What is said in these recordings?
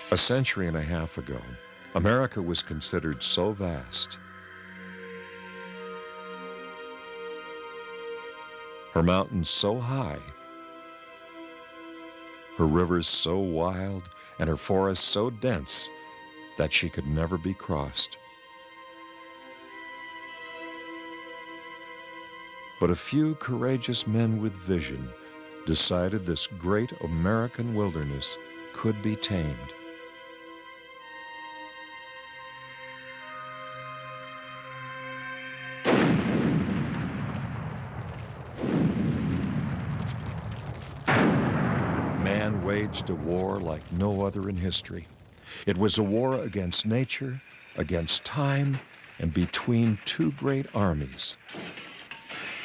A century and a half ago, America was considered so vast, her mountains so high, her rivers so wild, and her forests so dense that she could never be crossed. But a few courageous men with vision decided this great American wilderness could be tamed. Man waged a war like no other in history. It was a war against nature, against time, and between two great armies,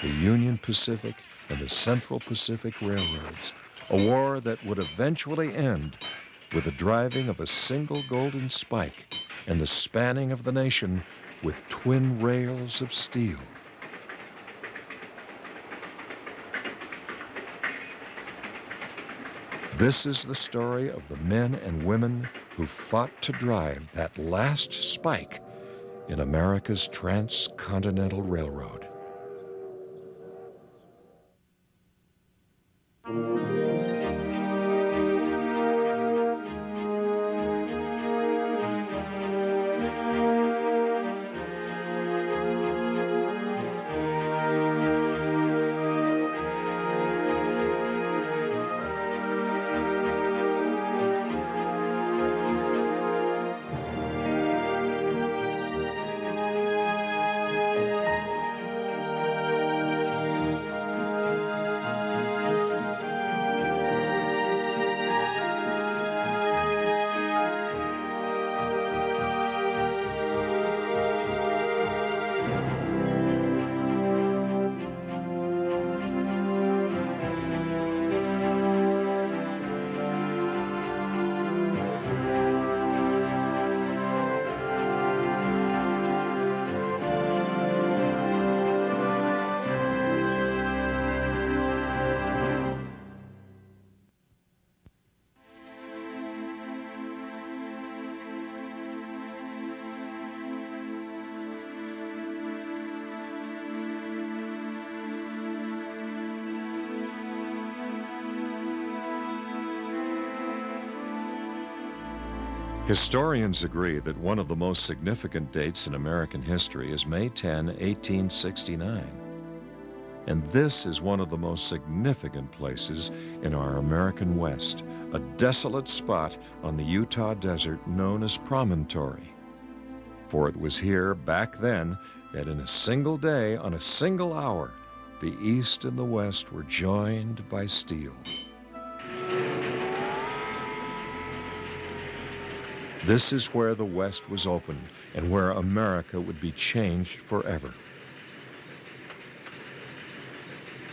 the Union Pacific and the Central Pacific Railroads, a war that would eventually end with the driving of a single golden spike and the spanning of the nation with twin rails of steel. This is the story of the men and women who fought to drive that last spike in America's transcontinental railroad. Historians agree that one of the most significant dates in American history is May 10, 1869. And this is one of the most significant places in our American West, a desolate spot on the Utah desert known as Promontory. For it was here back then that in a single day, on a single hour, the East and the West were joined by steel. This is where the West was opened and where America would be changed forever.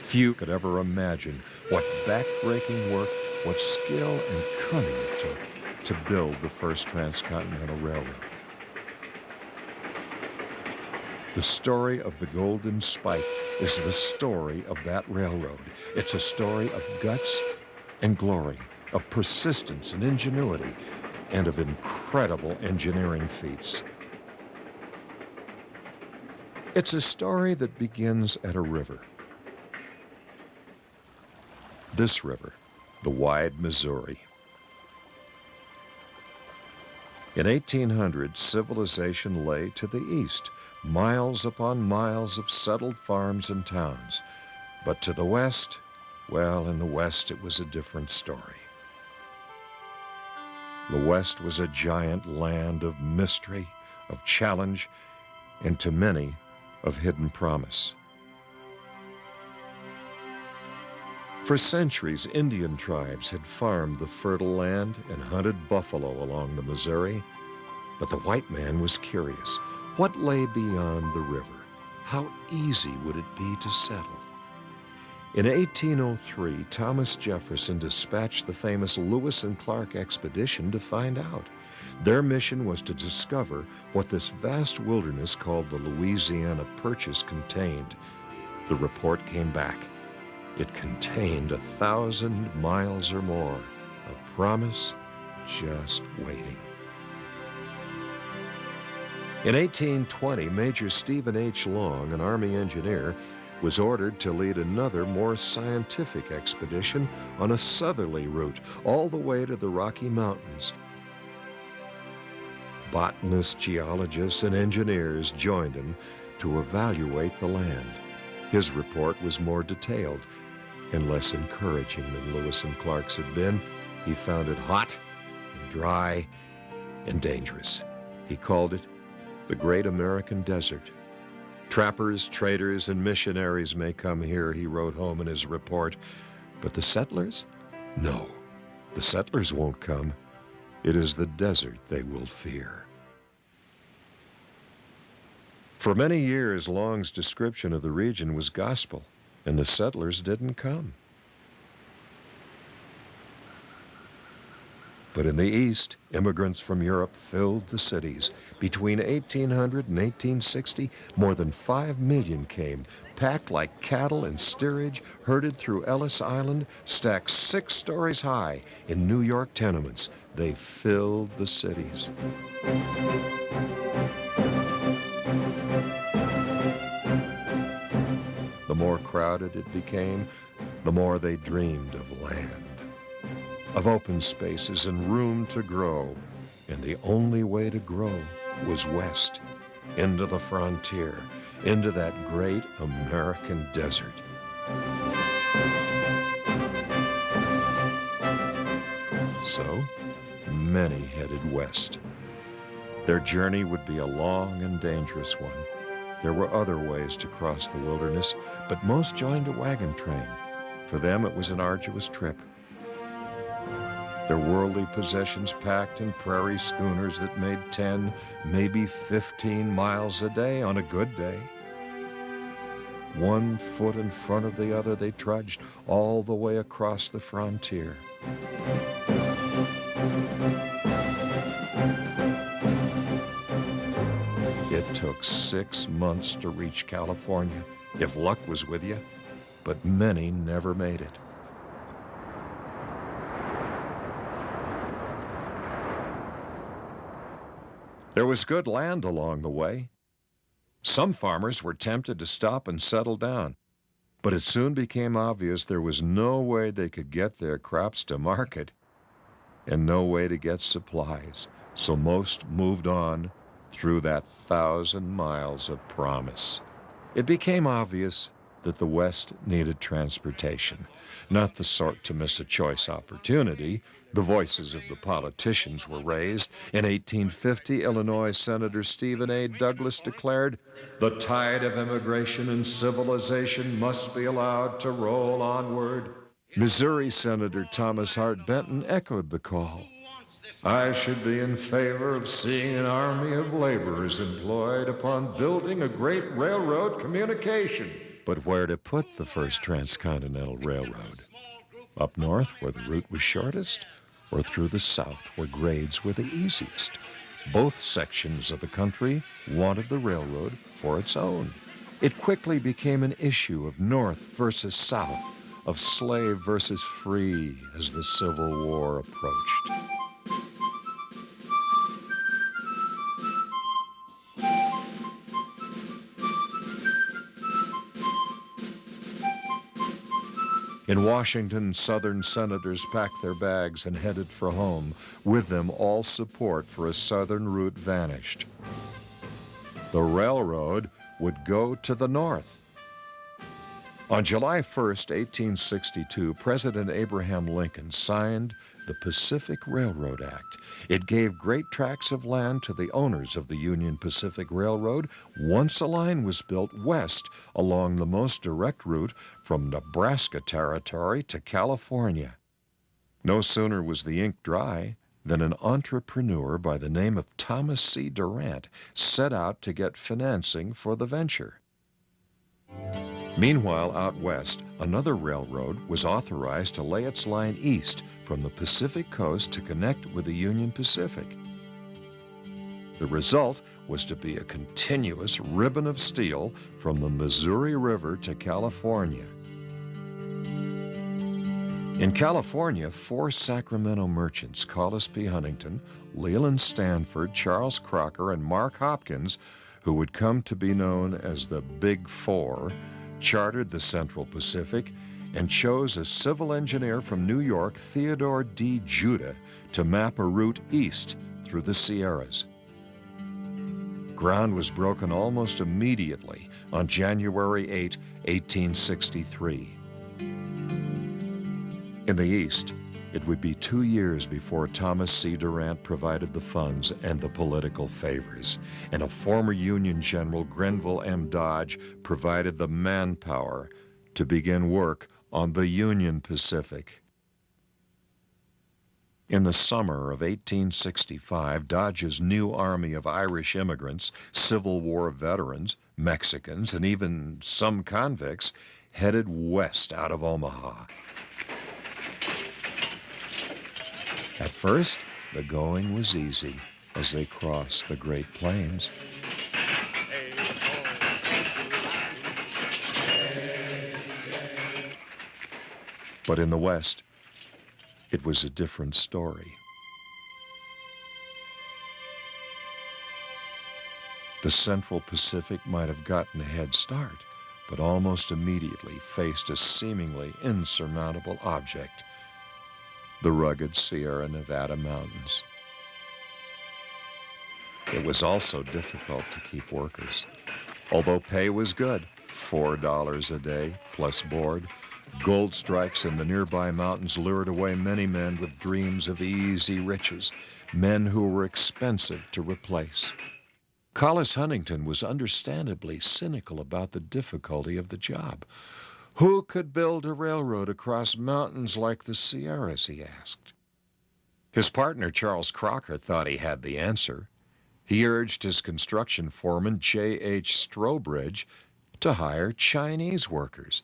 Few could ever imagine what backbreaking work, what skill and cunning it took to build the first transcontinental railroad. The story of the Golden Spike is the story of that railroad. It's a story of guts and glory, of persistence and ingenuity, and of incredible engineering feats. It's a story that begins at a river. This river, the wide Missouri. In 1800, civilization lay to the east, miles upon miles of settled farms and towns. But to the west, well, in the west it was a different story. The West was a giant land of mystery, of challenge, and to many, of hidden promise. For centuries, Indian tribes had farmed the fertile land and hunted buffalo along the Missouri. But the white man was curious. What lay beyond the river? How easy would it be to settle? In 1803, Thomas Jefferson dispatched the famous Lewis and Clark expedition to find out. Their mission was to discover what this vast wilderness called the Louisiana Purchase contained. The report came back. It contained 1,000 miles or more of promise, just waiting. In 1820, Major Stephen H. Long, an Army engineer, was ordered to lead another, more scientific expedition on a southerly route all the way to the Rocky Mountains. Botanists, geologists, and engineers joined him to evaluate the land. His report was more detailed and less encouraging than Lewis and Clark's had been. He found it hot and dry and dangerous. He called it the Great American Desert. Trappers, traders, and missionaries may come here, he wrote home in his report, but the settlers? No, the settlers won't come. It is the desert they will fear. For many years, Long's description of the region was gospel, and the settlers didn't come. But in the East, immigrants from Europe filled the cities. Between 1800 and 1860, more than 5 million came, packed like cattle in steerage, herded through Ellis Island, stacked 6 stories high in New York tenements. They filled the cities. The more crowded it became, the more they dreamed of land, of open spaces and room to grow. And the only way to grow was west, into the frontier, into that great American desert. So, many headed west. Their journey would be a long and dangerous one. There were other ways to cross the wilderness, but most joined a wagon train. For them, it was an arduous trip. Their worldly possessions packed in prairie schooners that made 10, maybe 15 miles a day on a good day. 1 foot in front of the other, they trudged all the way across the frontier. It took 6 months to reach California, if luck was with you, but many never made it. There was good land along the way. Some farmers were tempted to stop and settle down, but it soon became obvious there was no way they could get their crops to market and no way to get supplies, so most moved on through that 1,000 miles of promise. It became obvious that the West needed transportation, not the sort to miss a choice opportunity. The voices of the politicians were raised. In 1850, Illinois Senator Stephen A. Douglas declared, "The tide of immigration and civilization must be allowed to roll onward." Missouri Senator Thomas Hart Benton echoed the call. "I should be in favor of seeing an army of laborers employed upon building a great railroad communication." But where to put the first transcontinental railroad? Up north, where the route was shortest, or through the south, where grades were the easiest? Both sections of the country wanted the railroad for its own. It quickly became an issue of North versus South, of slave versus free as the Civil War approached. In Washington, Southern senators packed their bags and headed for home. With them, all support for a Southern route vanished. The railroad would go to the north. On July 1st, 1862, President Abraham Lincoln signed the Pacific Railroad Act. It gave great tracts of land to the owners of the Union Pacific Railroad once a line was built west along the most direct route from Nebraska Territory to California. No sooner was the ink dry than an entrepreneur by the name of Thomas C. Durant set out to get financing for the venture. Meanwhile, out west, another railroad was authorized to lay its line east from the Pacific coast to connect with the Union Pacific. The result was to be a continuous ribbon of steel from the Missouri River to California. In California, 4 Sacramento merchants, Collis P. Huntington, Leland Stanford, Charles Crocker, and Mark Hopkins, who would come to be known as the Big Four, chartered the Central Pacific and chose a civil engineer from New York, Theodore D. Judah, to map a route east through the Sierras. Ground was broken almost immediately on January 8, 1863. In the East, it would be 2 years before Thomas C. Durant provided the funds and the political favors, and a former Union General, Grenville M. Dodge, provided the manpower to begin work on the Union Pacific. In the summer of 1865, Dodge's new army of Irish immigrants, Civil War veterans, Mexicans, and even some convicts headed west out of Omaha. At first, the going was easy as they crossed the Great Plains. But in the West, it was a different story. The Central Pacific might have gotten a head start, but almost immediately faced a seemingly insurmountable object: the rugged Sierra Nevada mountains. It was also difficult to keep workers. Although pay was good, $4 a day plus board, gold strikes in the nearby mountains lured away many men with dreams of easy riches, men who were expensive to replace. Collis Huntington was understandably cynical about the difficulty of the job. Who could build a railroad across mountains like the Sierras, he asked. His partner, Charles Crocker, thought he had the answer. He urged his construction foreman, J.H. Strobridge, to hire Chinese workers.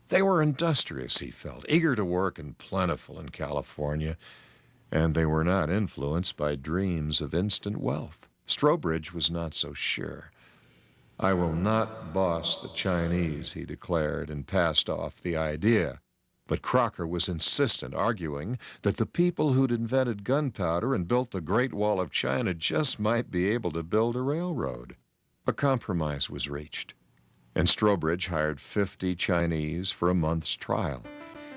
They were industrious, he felt, eager to work and plentiful in California, and they were not influenced by dreams of instant wealth. Strobridge was not so sure. "I will not boss the Chinese," he declared, and passed off the idea. But Crocker was insistent, arguing that the people who'd invented gunpowder and built the Great Wall of China just might be able to build a railroad. A compromise was reached, and Strobridge hired 50 Chinese for a month's trial.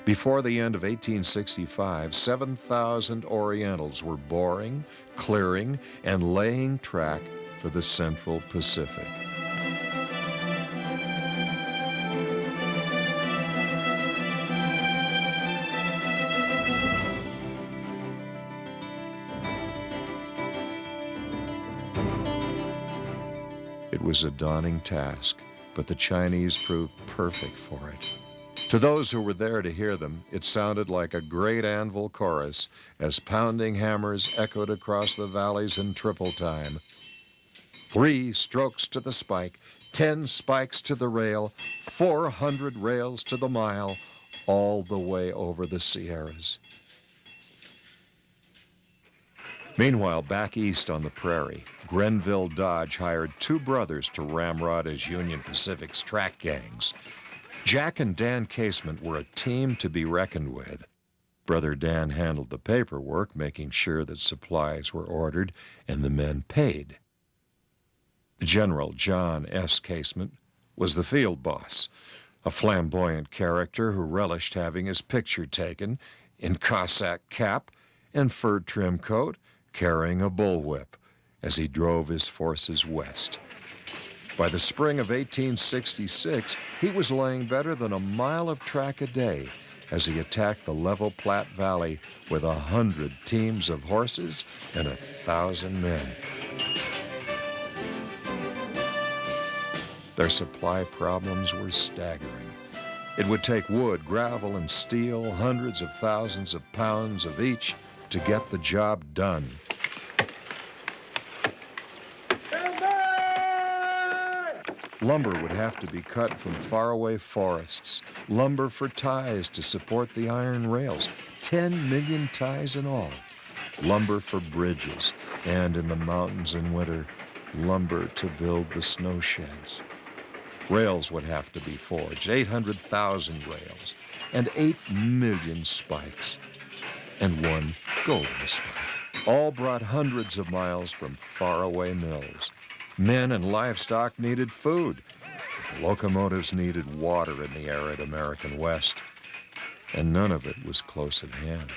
Before the end of 1865, 7,000 Orientals were boring, clearing, and laying track for the Central Pacific. It was a daunting task, but the Chinese proved perfect for it. To those who were there to hear them, it sounded like a great anvil chorus as pounding hammers echoed across the valleys in triple time. 3 strokes to the spike, 10 spikes to the rail, 400 rails to the mile, all the way over the Sierras. Meanwhile, back east on the prairie, Grenville Dodge hired 2 brothers to ramrod his Union Pacific's track gangs. Jack and Dan Casement were a team to be reckoned with. Brother Dan handled the paperwork, making sure that supplies were ordered and the men paid. General John S. Casement was the field boss, a flamboyant character who relished having his picture taken in Cossack cap and fur trim coat, carrying a bullwhip as he drove his forces west. By the spring of 1866, he was laying better than a mile of track a day as he attacked the level Platte Valley with 100 teams of horses and 1,000 men. Their supply problems were staggering. It would take wood, gravel, and steel, hundreds of thousands of pounds of each, to get the job done. Lumber would have to be cut from faraway forests, lumber for ties to support the iron rails, 10 million ties in all, lumber for bridges, and in the mountains in winter, lumber to build the snow sheds. Rails would have to be forged, 800,000 rails, and 8 million spikes, and 1 golden spike. All brought hundreds of miles from faraway mills. Men and livestock needed food. Locomotives needed water in the arid American West, and none of it was close at hand.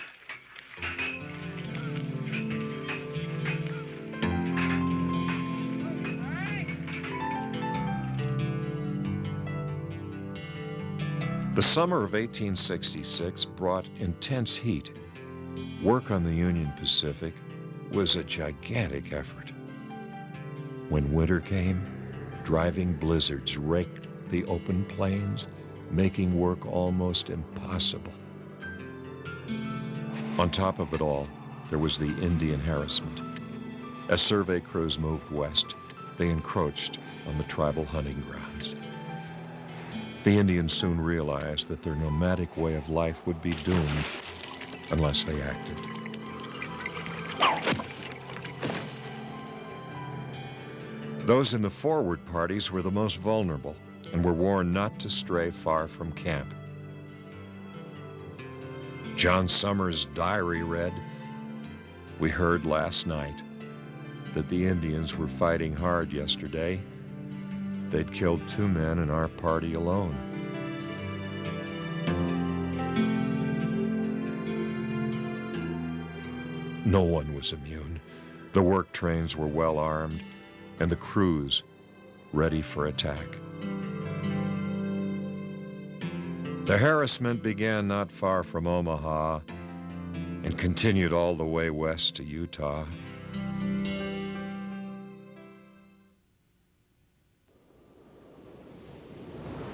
The summer of 1866 brought intense heat. Work on the Union Pacific was a gigantic effort. When winter came, driving blizzards raked the open plains, making work almost impossible. On top of it all, there was the Indian harassment. As survey crews moved west, they encroached on the tribal hunting grounds. The Indians soon realized that their nomadic way of life would be doomed unless they acted. Those in the forward parties were the most vulnerable and were warned not to stray far from camp. John Summers' diary read, "We heard last night that the Indians were fighting hard yesterday. They'd killed 2 men in our party alone." No one was immune. The work trains were well armed, and the crews ready for attack. The harassment began not far from Omaha and continued all the way west to Utah.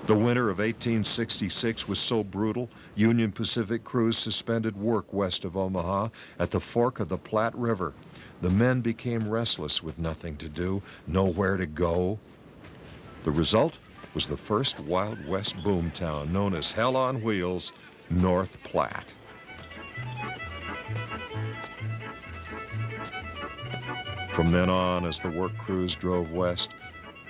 The winter of 1866 was so brutal, Union Pacific crews suspended work west of Omaha at the fork of the Platte River. The men became restless with nothing to do, nowhere to go. The result was the first Wild West boomtown known as Hell on Wheels, North Platte. From then on, as the work crews drove west,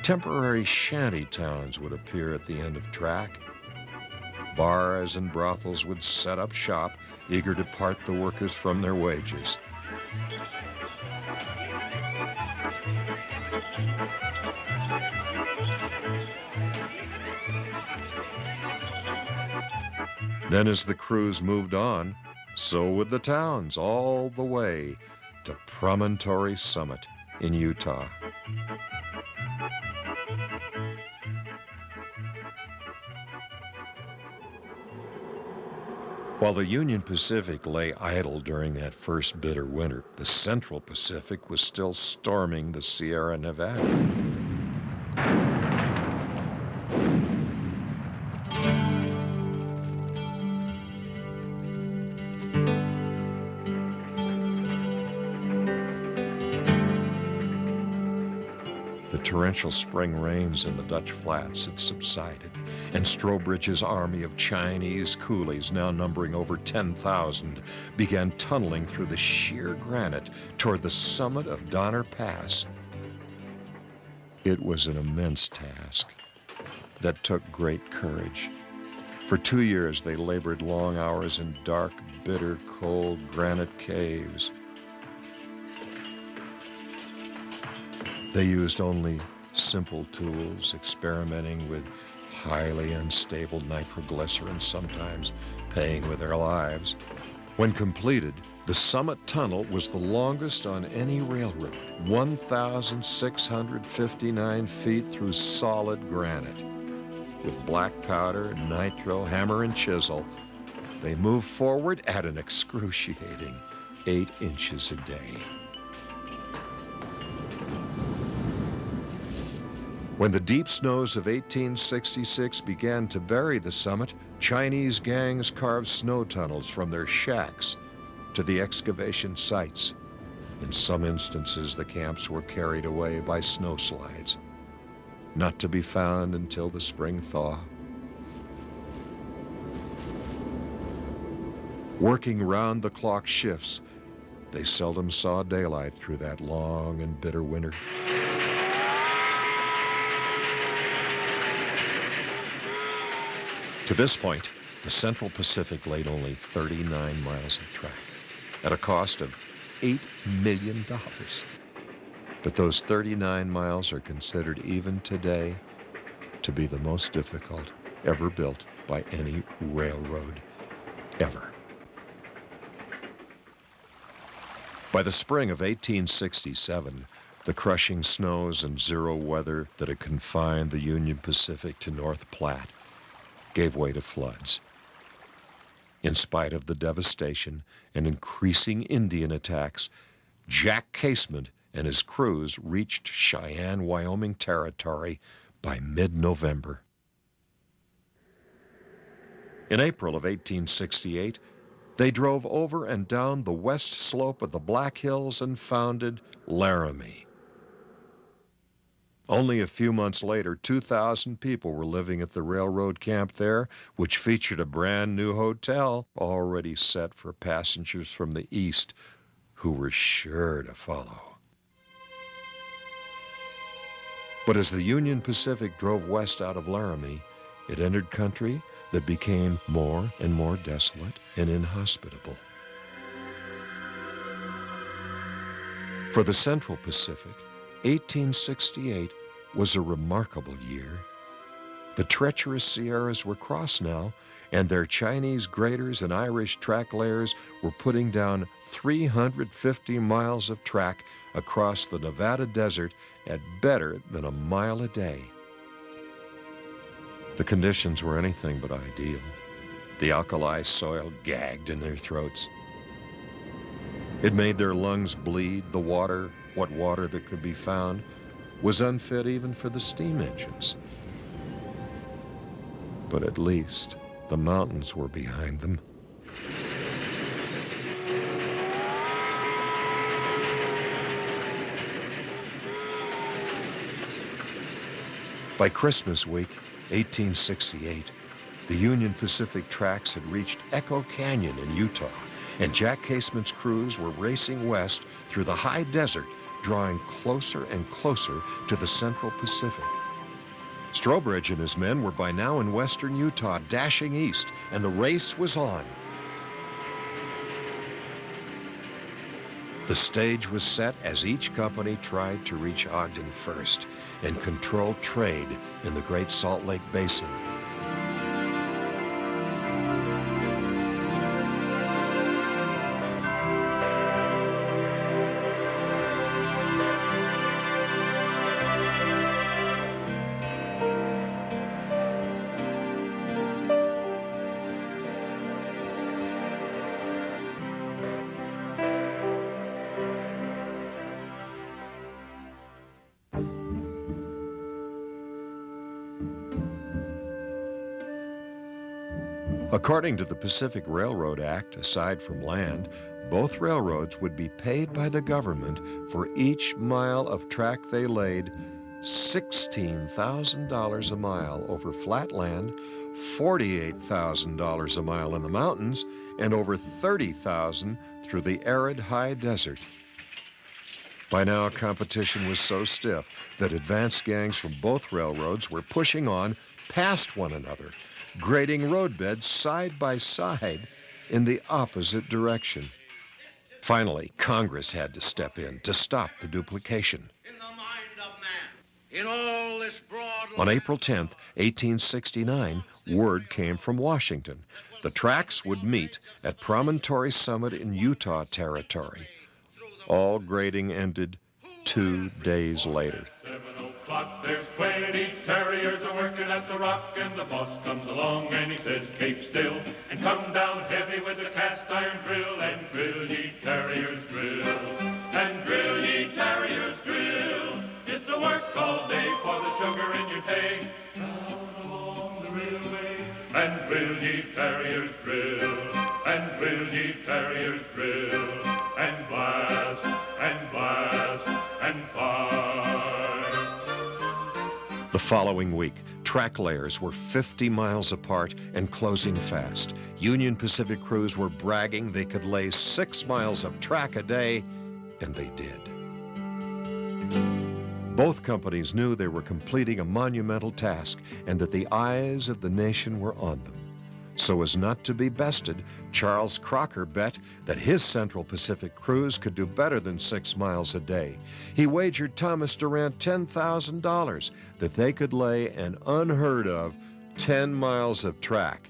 temporary shanty towns would appear at the end of track. Bars and brothels would set up shop, eager to part the workers from their wages. Then as the crews moved on, so would the towns, all the way to Promontory Summit in Utah. While the Union Pacific lay idle during that first bitter winter, the Central Pacific was still storming the Sierra Nevada. The torrential spring rains in the Dutch Flats had subsided, and Strobridge's army of Chinese coolies, now numbering over 10,000, began tunneling through the sheer granite toward the summit of Donner Pass. It was an immense task that took great courage. For 2 years, they labored long hours in dark, bitter, cold granite caves. They used only simple tools, experimenting with highly unstable nitroglycerin, sometimes paying with their lives. When completed, the Summit Tunnel was the longest on any railroad, 1,659 feet through solid granite. With black powder, nitro, hammer, and chisel, they moved forward at an excruciating 8 inches a day. When the deep snows of 1866 began to bury the summit, Chinese gangs carved snow tunnels from their shacks to the excavation sites. In some instances, the camps were carried away by snowslides, not to be found until the spring thaw. Working round-the-clock shifts, they seldom saw daylight through that long and bitter winter. To this point, the Central Pacific laid only 39 miles of track at a cost of $8 million. But those 39 miles are considered even today to be the most difficult ever built by any railroad ever. By the spring of 1867, the crushing snows and zero weather that had confined the Union Pacific to North Platte gave way to floods. In spite of the devastation and increasing Indian attacks, Jack Casement and his crews reached Cheyenne, Wyoming territory by mid-November. In April of 1868, they drove over and down the west slope of the Black Hills and founded Laramie. Only a few months later, 2,000 people were living at the railroad camp there, which featured a brand new hotel already set for passengers from the east who were sure to follow. But as the Union Pacific drove west out of Laramie, it entered country that became more and more desolate and inhospitable. For the Central Pacific, 1868 was a remarkable year. The treacherous Sierras were crossed now, and their Chinese graders and Irish track layers were putting down 350 miles of track across the Nevada desert at better than a mile a day. The conditions were anything but ideal. The alkali soil gagged in their throats. It made their lungs bleed. The water, what water that could be found, was unfit even for the steam engines. But at least the mountains were behind them. By Christmas week, 1868, the Union Pacific tracks had reached Echo Canyon in Utah, and Jack Casement's crews were racing west through the high desert, drawing closer and closer to the Central Pacific. Strobridge and his men were by now in western Utah, dashing east, and the race was on. The stage was set as each company tried to reach Ogden first and control trade in the Great Salt Lake Basin. According to the Pacific Railroad Act, aside from land, both railroads would be paid by the government for each mile of track they laid, $16,000 a mile over flat land, $48,000 a mile in the mountains, and over $30,000 through the arid high desert. By now, competition was so stiff that advance gangs from both railroads were pushing on past one another, grading roadbeds side by side in the opposite direction. Finally, Congress had to step in to stop the duplication. On April 10th, 1869, word came from Washington. The tracks would meet at Promontory Summit in Utah Territory. All grading ended 2 days later. There's 20 terriers a-working at the rock, and the boss comes along and he says, "Keep still, and come down heavy with the cast iron drill, and drill ye terriers drill, and drill ye terriers drill. It's a work all day for the sugar in your tay, down along the railway, and drill ye terriers drill, and drill ye terriers drill, and blast, and blast, and fire." The following week, track layers were 50 miles apart and closing fast. Union Pacific crews were bragging they could lay 6 miles of track a day, and they did. Both companies knew they were completing a monumental task and that the eyes of the nation were on them. So as not to be bested, Charles Crocker bet that his Central Pacific cruise could do better than 6 miles a day. He wagered Thomas Durant $10,000 that they could lay an unheard of 10 miles of track,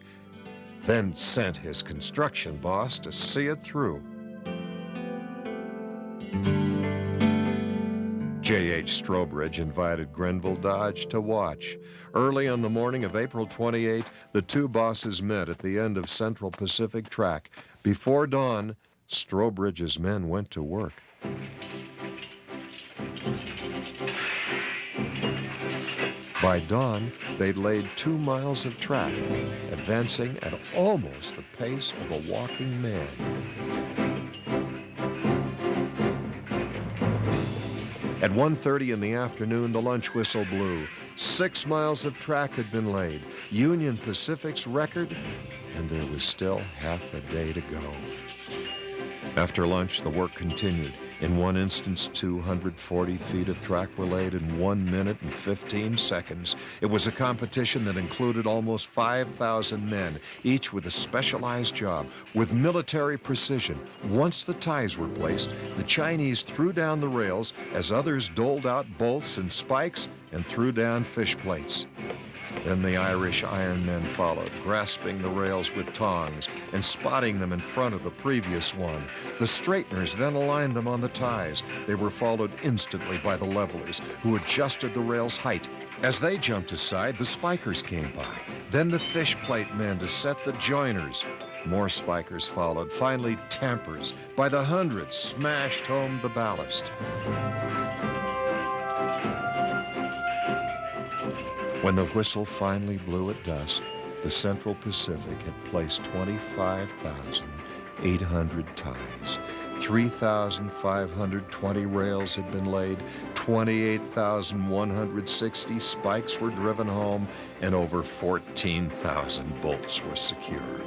then sent his construction boss to see it through. J.H. Strobridge invited Grenville Dodge to watch. Early on the morning of April 28, the two bosses met at the end of Central Pacific Track. Before dawn, Strobridge's men went to work. By dawn, they'd laid 2 miles of track, advancing at almost the pace of a walking man. At 1:30 in the afternoon, the lunch whistle blew. 6 miles of track had been laid, Union Pacific's record, and there was still half a day to go. After lunch, the work continued. In one instance, 240 feet of track were laid in 1 minute and 15 seconds. It was a competition that included almost 5,000 men, each with a specialized job, with military precision. Once the ties were placed, the Chinese threw down the rails as others doled out bolts and spikes and threw down fish plates. Then the Irish ironmen followed, grasping the rails with tongs and spotting them in front of the previous one. The straighteners then aligned them on the ties. They were followed instantly by the levelers, who adjusted the rail's height. As they jumped aside, the spikers came by. Then the fish plate men to set the joiners. More spikers followed. Finally, tampers, by the hundreds, smashed home the ballast. When the whistle finally blew at dusk, the Central Pacific had placed 25,800 ties. 3,520 rails had been laid, 28,160 spikes were driven home, and over 14,000 bolts were secured.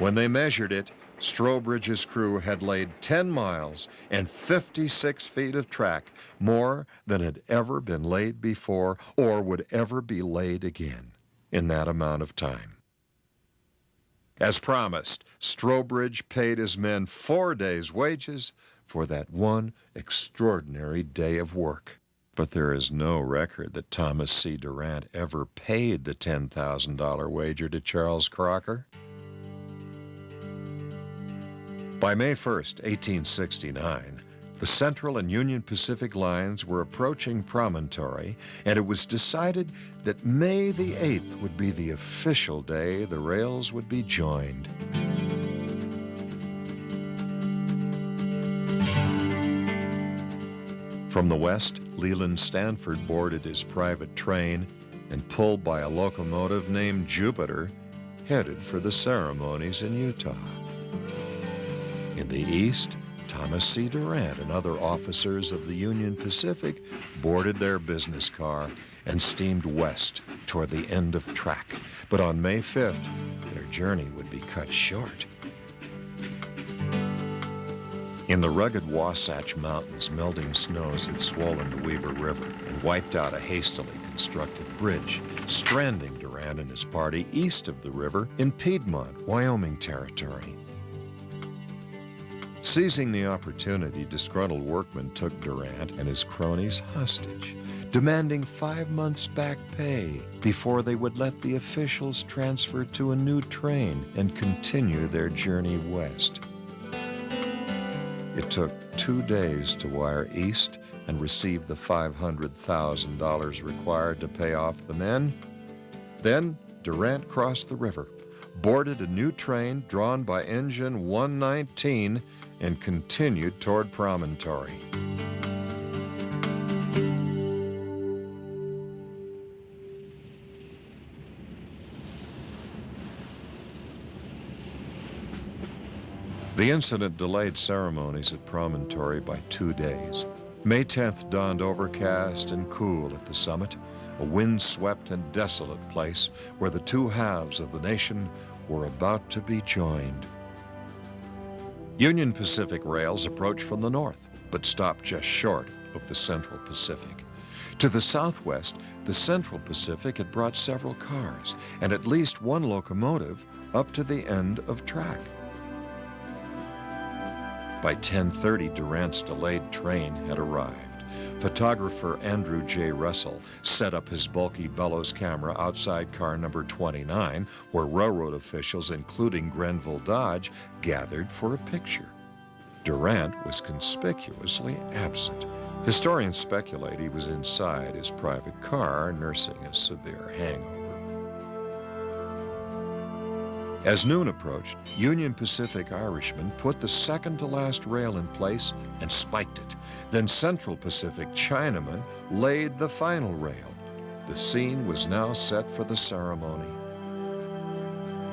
When they measured it, Strobridge's crew had laid 10 miles and 56 feet of track, more than had ever been laid before or would ever be laid again in that amount of time. As promised, Strobridge paid his men 4 days' wages for that one extraordinary day of work. But there is no record that Thomas C. Durant ever paid the $10,000 wager to Charles Crocker. By May 1st, 1869, the Central and Union Pacific lines were approaching Promontory, and it was decided that May the 8th would be the official day the rails would be joined. From the west, Leland Stanford boarded his private train and, pulled by a locomotive named Jupiter, headed for the ceremonies in Utah. In the east, Thomas C. Durant and other officers of the Union Pacific boarded their business car and steamed west toward the end of track. But on May 5th, their journey would be cut short. In the rugged Wasatch Mountains, melting snows had swollen the Weaver River and wiped out a hastily constructed bridge, stranding Durant and his party east of the river in Piedmont, Wyoming territory. Seizing the opportunity, disgruntled workmen took Durant and his cronies hostage, demanding 5 months' back pay before they would let the officials transfer to a new train and continue their journey west. It took 2 days to wire east and receive the $500,000 required to pay off the men. Then Durant crossed the river, boarded a new train drawn by engine 119, and continued toward Promontory. The incident delayed ceremonies at Promontory by 2 days. May 10th dawned overcast and cool at the summit, a wind-swept and desolate place where the two halves of the nation were about to be joined. Union Pacific rails approached from the north, but stopped just short of the Central Pacific. To the southwest, the Central Pacific had brought several cars and at least one locomotive up to the end of track. By 10:30, Durant's delayed train had arrived. Photographer Andrew J. Russell set up his bulky bellows camera outside car number 29, where railroad officials, including Grenville Dodge, gathered for a picture. Durant was conspicuously absent. Historians speculate he was inside his private car nursing a severe hangover. As noon approached, Union Pacific Irishmen put the second-to-last rail in place and spiked it. Then Central Pacific Chinamen laid the final rail. The scene was now set for the ceremony.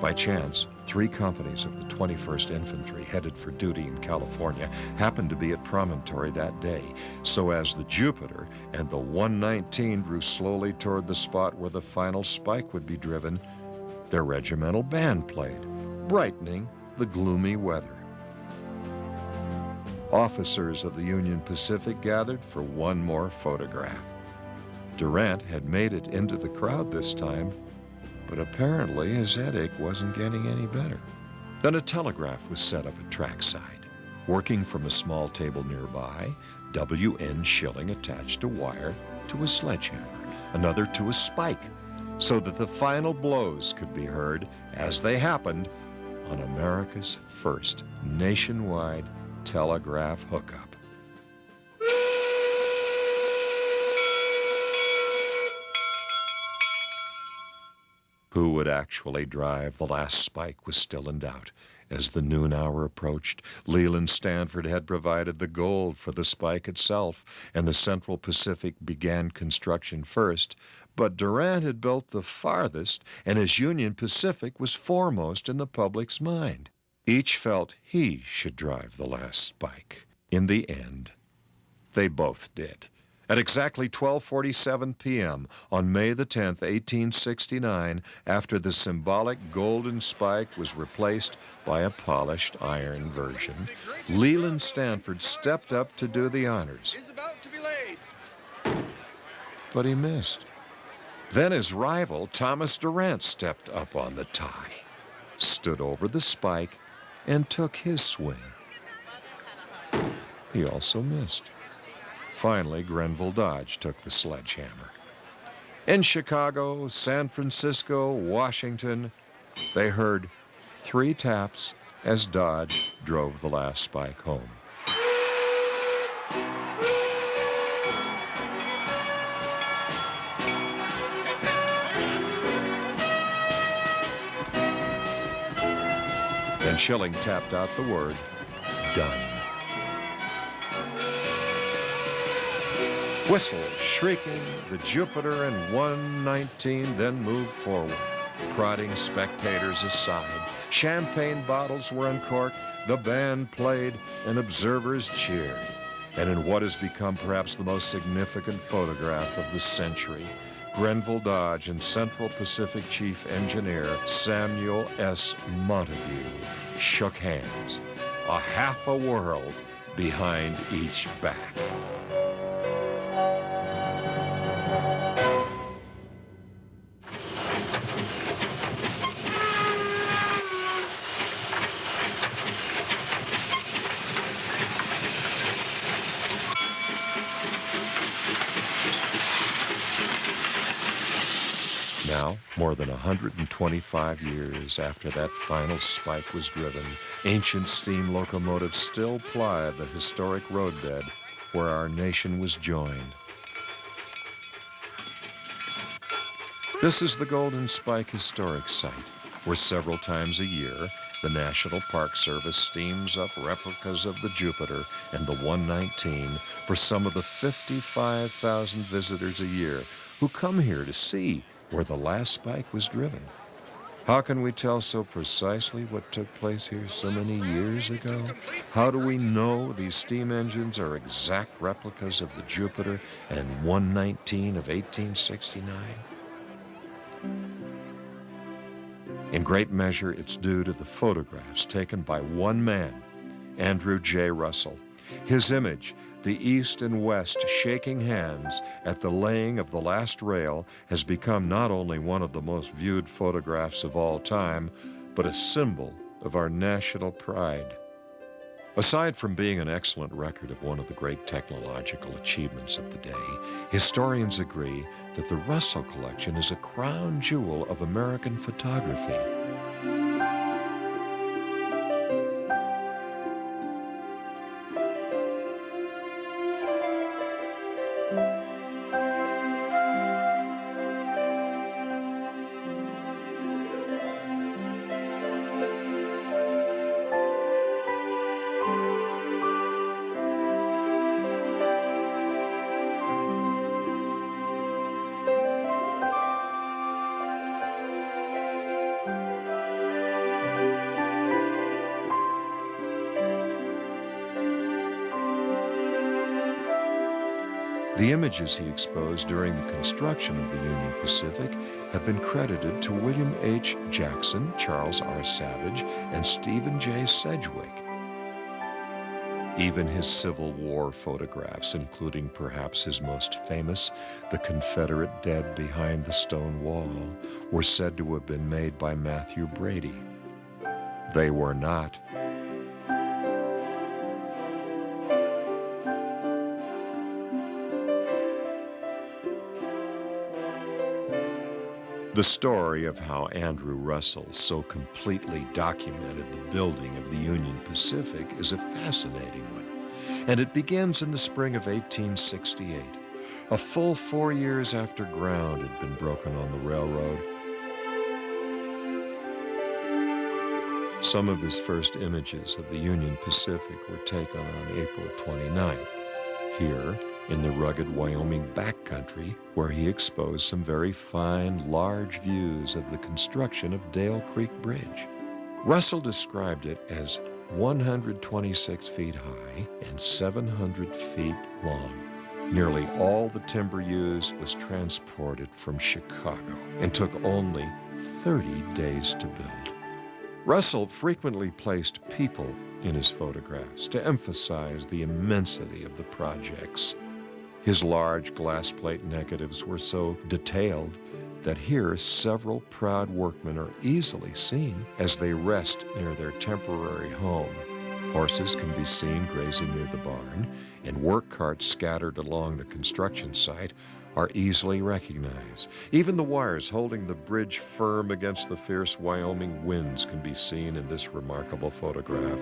By chance, 3 companies of the 21st Infantry headed for duty in California happened to be at Promontory that day. So as the Jupiter and the 119 drew slowly toward the spot where the final spike would be driven, their regimental band played, brightening the gloomy weather. Officers of the Union Pacific gathered for one more photograph. Durant had made it into the crowd this time, but apparently his headache wasn't getting any better. Then a telegraph was set up at trackside. Working from a small table nearby, W.N. Schilling attached a wire to a sledgehammer, another to a spike, so that the final blows could be heard as they happened on America's first nationwide telegraph hookup. Who would actually drive the last spike was still in doubt. As the noon hour approached, Leland Stanford had provided the gold for the spike itself, and the Central Pacific began construction first. But Durant had built the farthest, and his Union Pacific was foremost in the public's mind. Each felt he should drive the last spike. In the end, they both did. At exactly 12:47 p.m. on May the 10th, 1869, after the symbolic golden spike was replaced by a polished iron version, Leland Stanford stepped up to do the honors. But he missed. Then his rival, Thomas Durant, stepped up on the tie, stood over the spike, and took his swing. He also missed. Finally, Grenville Dodge took the sledgehammer. In Chicago, San Francisco, Washington, they heard 3 taps as Dodge drove the last spike home. Then Schilling tapped out the word, done. Whistles shrieking, the Jupiter and 119 then moved forward, prodding spectators aside. Champagne bottles were uncorked, the band played, and observers cheered. And in what has become perhaps the most significant photograph of the century, Grenville Dodge and Central Pacific Chief Engineer Samuel S. Montague shook hands, a half a world behind each back. Now, more than 125 years after that final spike was driven, ancient steam locomotives still ply the historic roadbed where our nation was joined. This is the Golden Spike Historic Site, where several times a year the National Park Service steams up replicas of the Jupiter and the 119 for some of the 55,000 visitors a year who come here to see where the last spike was driven. How can we tell so precisely what took place here so many years ago? How do we know these steam engines are exact replicas of the Jupiter and 119 of 1869? In great measure, it's due to the photographs taken by one man, Andrew J. Russell. His image, the East and West shaking hands at the laying of the last rail, has become not only one of the most viewed photographs of all time, but a symbol of our national pride. Aside from being an excellent record of one of the great technological achievements of the day, historians agree that the Russell collection is a crown jewel of American photography. The images he exposed during the construction of the Union Pacific have been credited to William H. Jackson, Charles R. Savage, and Stephen J. Sedgwick. Even his Civil War photographs, including perhaps his most famous, The Confederate Dead Behind the Stone Wall, were said to have been made by Matthew Brady. They were not. The story of how Andrew Russell so completely documented the building of the Union Pacific is a fascinating one, and it begins in the spring of 1868, a full 4 years after ground had been broken on the railroad. Some of his first images of the Union Pacific were taken on April 29th, here in the rugged Wyoming backcountry, where he exposed some very fine, large views of the construction of Dale Creek Bridge. Russell described it as 126 feet high and 700 feet long. Nearly all the timber used was transported from Chicago and took only 30 days to build. Russell frequently placed people in his photographs to emphasize the immensity of the projects. His large glass plate negatives were so detailed that here several proud workmen are easily seen as they rest near their temporary home. Horses can be seen grazing near the barn, and work carts scattered along the construction site are easily recognized. Even the wires holding the bridge firm against the fierce Wyoming winds can be seen in this remarkable photograph.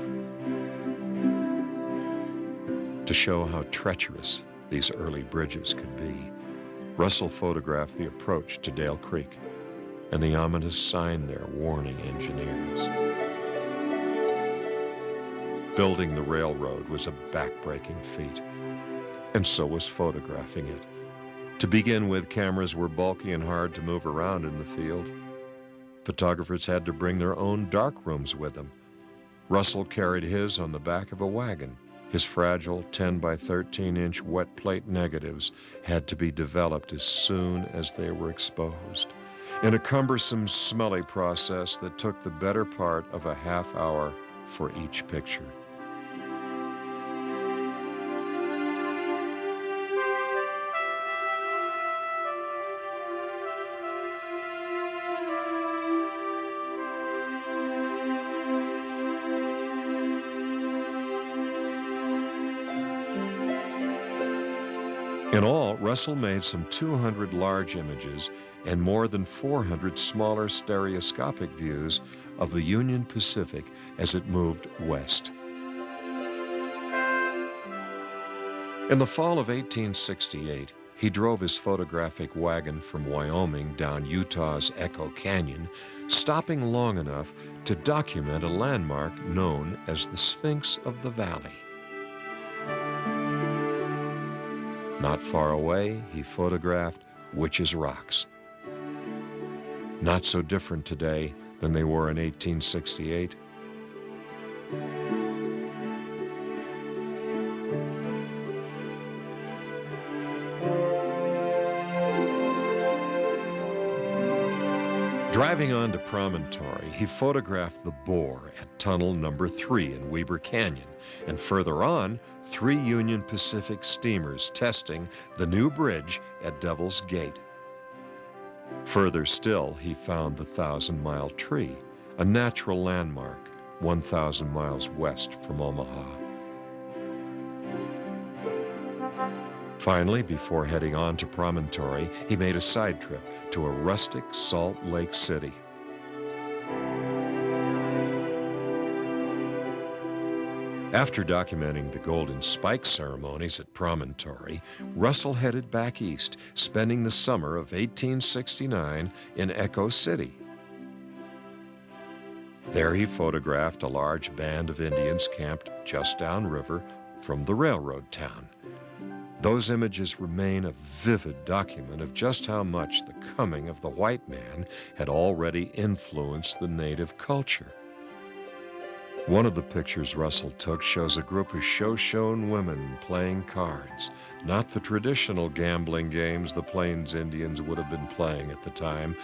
To show how treacherous these early bridges could be, Russell photographed the approach to Dale Creek and the ominous sign there warning engineers. Building the railroad was a back-breaking feat, and so was photographing it. To begin with, cameras were bulky and hard to move around in the field. Photographers had to bring their own darkrooms with them. Russell carried his on the back of a wagon. His fragile 10 by 13-inch wet plate negatives had to be developed as soon as they were exposed, in a cumbersome, smelly process that took the better part of a half hour for each picture. In all, Russell made some 200 large images and more than 400 smaller stereoscopic views of the Union Pacific as it moved west. In the fall of 1868, he drove his photographic wagon from Wyoming down Utah's Echo Canyon, stopping long enough to document a landmark known as the Sphinx of the Valley. Not far away, he photographed Witches' Rocks. Not so different today than they were in 1868. Driving on to Promontory, he photographed the bore at tunnel number 3 in Weber Canyon, and further on, 3 Union Pacific steamers testing the new bridge at Devil's Gate. Further still, he found the 1,000-mile tree, a natural landmark 1,000 miles west from Omaha. Finally, before heading on to Promontory, he made a side trip to a rustic Salt Lake City. After documenting the Golden Spike ceremonies at Promontory, Russell headed back east, spending the summer of 1869 in Echo City. There he photographed a large band of Indians camped just downriver from the railroad town. Those images remain a vivid document of just how much the coming of the white man had already influenced the native culture. One of the pictures Russell took shows a group of Shoshone women playing cards, not the traditional gambling games the Plains Indians would have been playing at the time,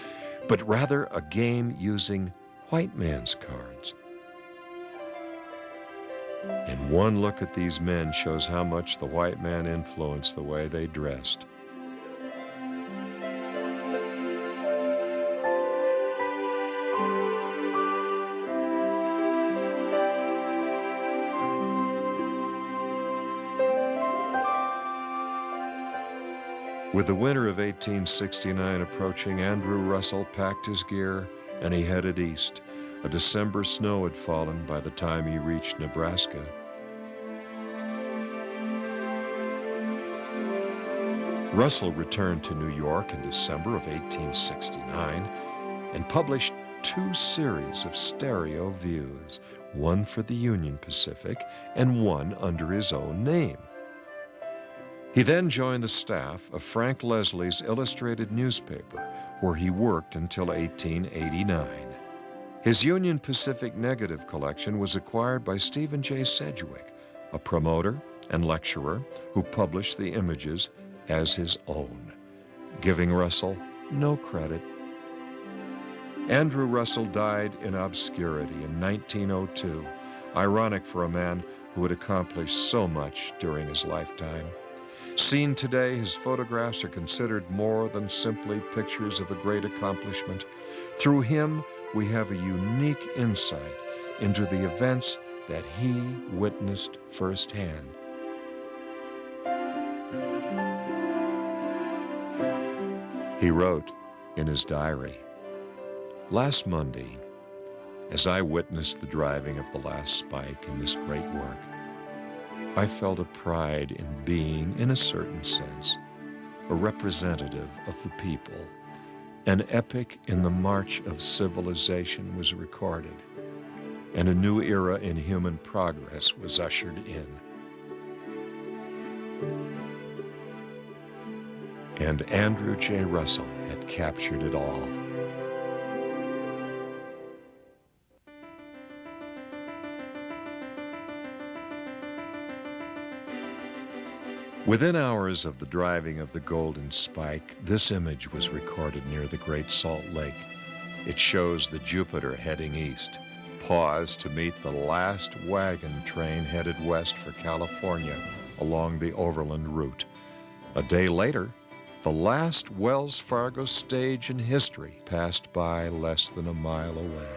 but rather a game using white man's cards. And one look at these men shows how much the white man influenced the way they dressed. With the winter of 1869 approaching, Andrew Russell packed his gear and he headed east. A December snow had fallen by the time he reached Nebraska. Russell returned to New York in December of 1869 and published 2 series of stereo views, one for the Union Pacific and one under his own name. He then joined the staff of Frank Leslie's illustrated newspaper, where he worked until 1889. His Union Pacific negative collection was acquired by Stephen J. Sedgwick, a promoter and lecturer who published the images as his own, giving Russell no credit. Andrew Russell died in obscurity in 1902, ironic for a man who had accomplished so much during his lifetime. Seen today, his photographs are considered more than simply pictures of a great accomplishment. Through him, we have a unique insight into the events that he witnessed firsthand. He wrote in his diary, "Last Monday, as I witnessed the driving of the last spike in this great work, I felt a pride in being, in a certain sense, a representative of the people. An epoch in the march of civilization was recorded, and a new era in human progress was ushered in." And Andrew J. Russell had captured it all. Within hours of the driving of the Golden Spike, this image was recorded near the Great Salt Lake. It shows the Jupiter heading east, paused to meet the last wagon train headed west for California along the overland route. A day later, the last Wells Fargo stage in history passed by less than a mile away.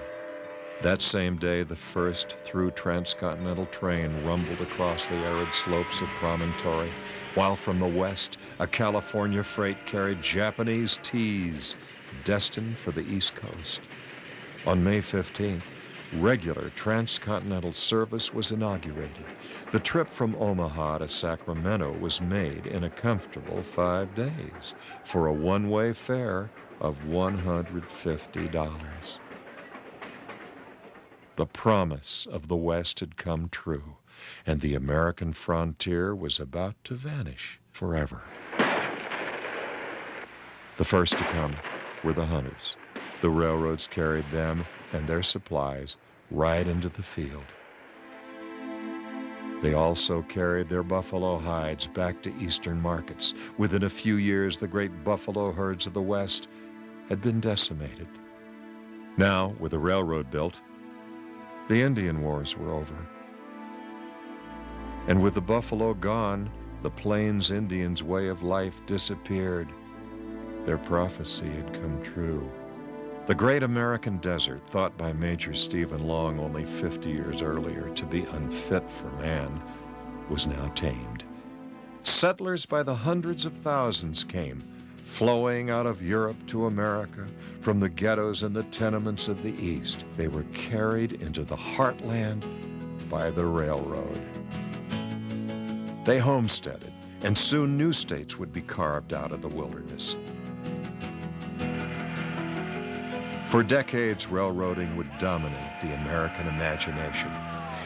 That same day, the first through transcontinental train rumbled across the arid slopes of Promontory, while from the west, a California freight carried Japanese teas destined for the East Coast. On May 15th, regular transcontinental service was inaugurated. The trip from Omaha to Sacramento was made in a comfortable 5 days for a one-way fare of $150. The promise of the West had come true, and the American frontier was about to vanish forever. The first to come were the hunters. The railroads carried them and their supplies right into the field. They also carried their buffalo hides back to eastern markets. Within a few years, the great buffalo herds of the West had been decimated. Now, with the railroad built, the Indian Wars were over. And with the buffalo gone, the Plains Indians' way of life disappeared. Their prophecy had come true. The great American desert, thought by Major Stephen Long only 50 years earlier to be unfit for man, was now tamed. Settlers by the hundreds of thousands came, flowing out of Europe to America, from the ghettos and the tenements of the East. They were carried into the heartland by the railroad. They homesteaded, and soon new states would be carved out of the wilderness. For decades, railroading would dominate the American imagination.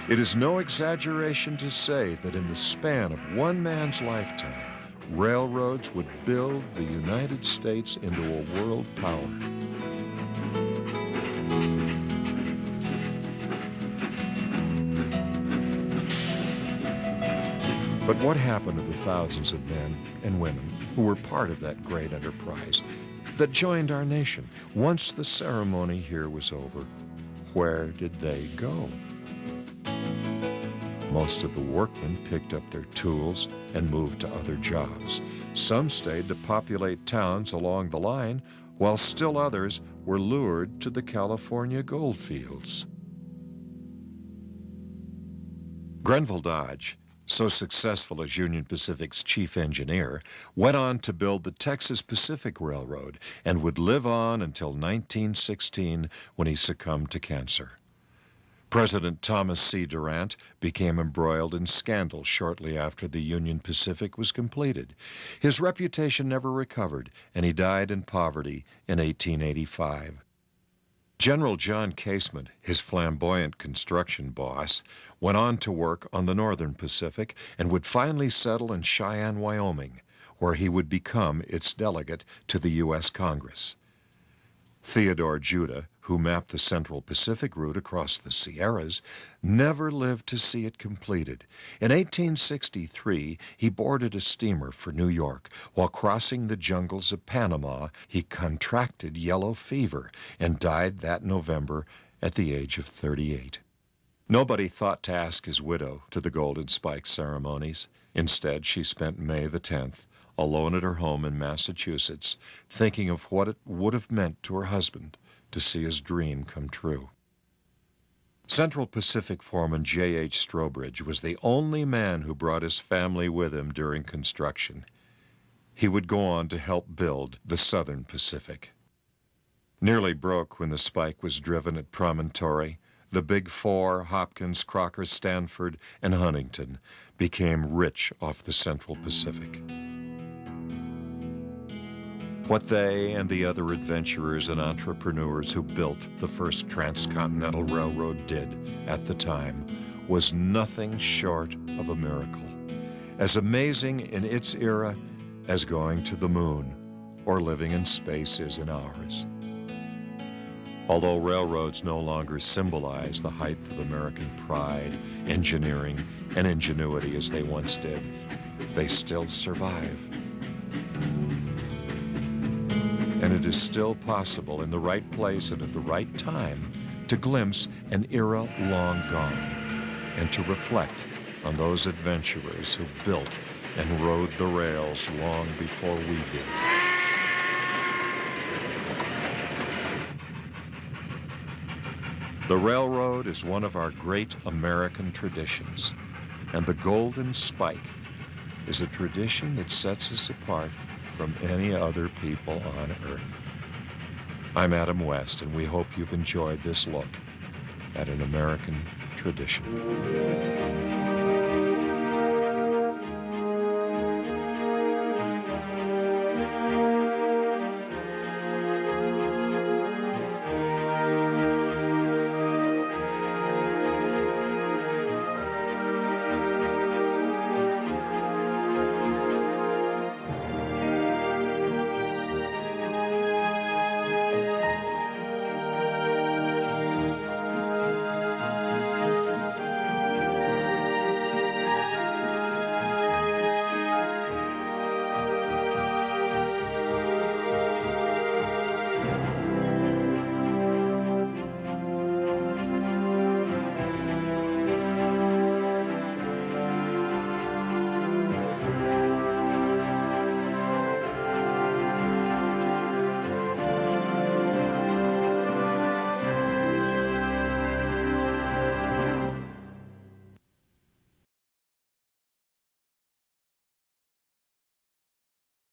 It is no exaggeration to say that in the span of one man's lifetime, railroads would build the United States into a world power. But what happened to the thousands of men and women who were part of that great enterprise that joined our nation? Once the ceremony here was over, where did they go? Most of the workmen picked up their tools and moved to other jobs. Some stayed to populate towns along the line, while still others were lured to the California gold fields. Grenville Dodge, so successful as Union Pacific's chief engineer, went on to build the Texas Pacific Railroad and would live on until 1916 when he succumbed to cancer. President Thomas C. Durant became embroiled in scandal shortly after the Union Pacific was completed. His reputation never recovered, and he died in poverty in 1885. General John Casement, his flamboyant construction boss, went on to work on the Northern Pacific and would finally settle in Cheyenne, Wyoming, where he would become its delegate to the U.S. Congress. Theodore Judah, who mapped the Central Pacific route across the Sierras, never lived to see it completed. In 1863, he boarded a steamer for New York. While crossing the jungles of Panama, he contracted yellow fever and died that November at the age of 38. Nobody thought to ask his widow to the Golden Spike ceremonies. Instead, she spent May the 10th alone at her home in Massachusetts, thinking of what it would have meant to her husband to see his dream come true. Central Pacific foreman J.H. Strobridge was the only man who brought his family with him during construction. He would go on to help build the Southern Pacific. Nearly broke when the spike was driven at Promontory, the Big Four, Hopkins, Crocker, Stanford, and Huntington, became rich off the Central Pacific. What they and the other adventurers and entrepreneurs who built the first transcontinental railroad did at the time was nothing short of a miracle, as amazing in its era as going to the moon or living in space is in ours. Although railroads no longer symbolize the height of American pride, engineering, and ingenuity as they once did, they still survive. And it is still possible in the right place and at the right time to glimpse an era long gone and to reflect on those adventurers who built and rode the rails long before we did. The railroad is one of our great American traditions, and the Golden Spike is a tradition that sets us apart from any other people on earth. I'm Adam West, and we hope you've enjoyed this look at an American tradition.